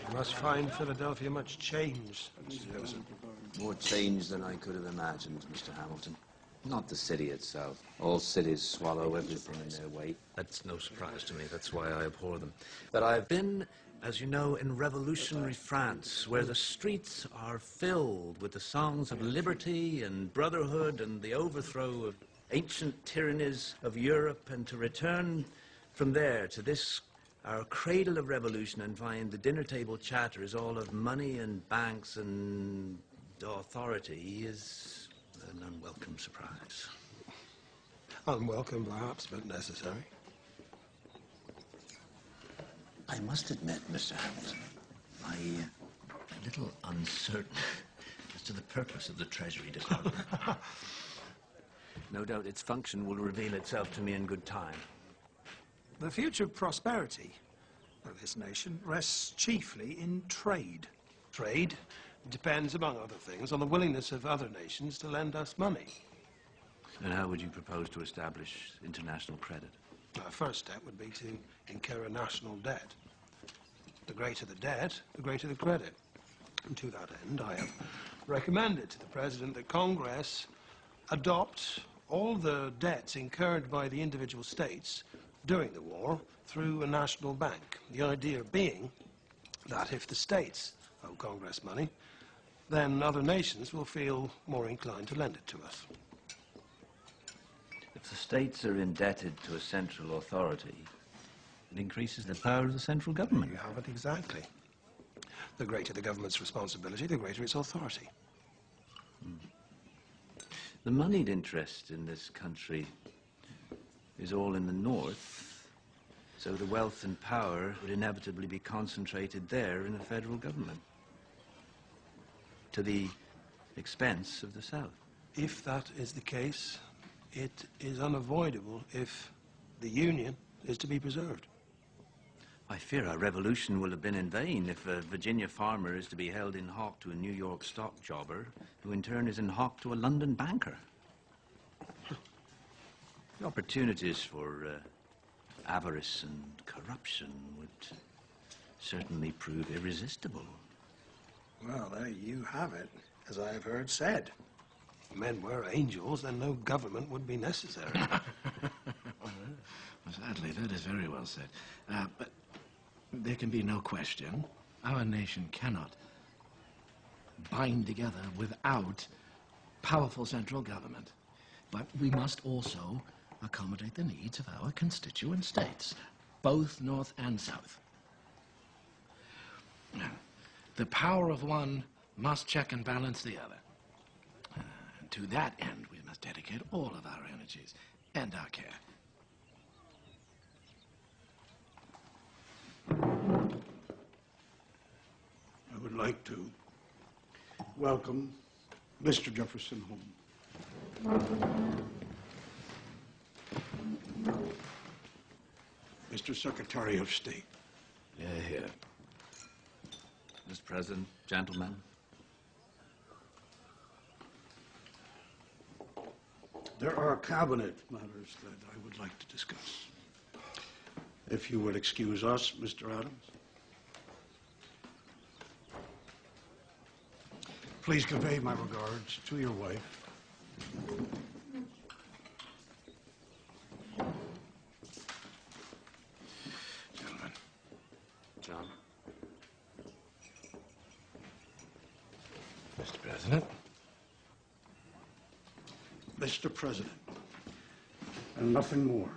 You must find Philadelphia much changed, Mr. Jefferson. More change than I could have imagined, Mr. Hamilton. Not the city itself. All cities swallow everything in their wake. That's no surprise to me. That's why I abhor them. But I've been, as you know, in revolutionary France, where the streets are filled with the songs of liberty and brotherhood and the overthrow of ancient tyrannies of Europe, and to return from there to this, our cradle of revolution, and find the dinner table chatter is all of money and banks and authority is an unwelcome surprise. Unwelcome, perhaps, but necessary. I must admit, Mr. Hamilton, I'm a little uncertain as to the purpose of the Treasury Department. No doubt its function will reveal itself to me in good time. The future prosperity of this nation rests chiefly in trade. Trade depends, among other things, on the willingness of other nations to lend us money. And how would you propose to establish international credit? Our first step would be to incur a national debt. The greater the debt, the greater the credit. And to that end, I have recommended to the President that Congress adopt all the debts incurred by the individual states during the war through a national bank. The idea being that if the states owe Congress money, then other nations will feel more inclined to lend it to us. If the states are indebted to a central authority, it increases the power of the central government. You have it exactly. The greater the government's responsibility, the greater its authority. The moneyed interest in this country is all in the north, so the wealth and power would inevitably be concentrated there in the federal government, to the expense of the south. If that is the case, it is unavoidable if the Union is to be preserved. I fear our revolution will have been in vain if a Virginia farmer is to be held in hock to a New York stock jobber, who in turn is in hock to a London banker. The opportunities for avarice and corruption would certainly prove irresistible. Well, there you have it, as I have heard said. If men were angels, then no government would be necessary. Well, sadly, that is very well said. But there can be no question. Our nation cannot bind together without powerful central government. But we must also accommodate the needs of our constituent states, both North and South. Now, the power of one must check and balance the other. To that end, we must dedicate all of our energies and our care. I would like to welcome Mr. Jefferson home. Mr. Secretary of State. Here. Mr. President, gentlemen. There are cabinet matters that I would like to discuss. If you would excuse us, Mr. Adams. Please convey my regards to your wife. Gentlemen. John. Mr. President. Mr. President, and nothing more.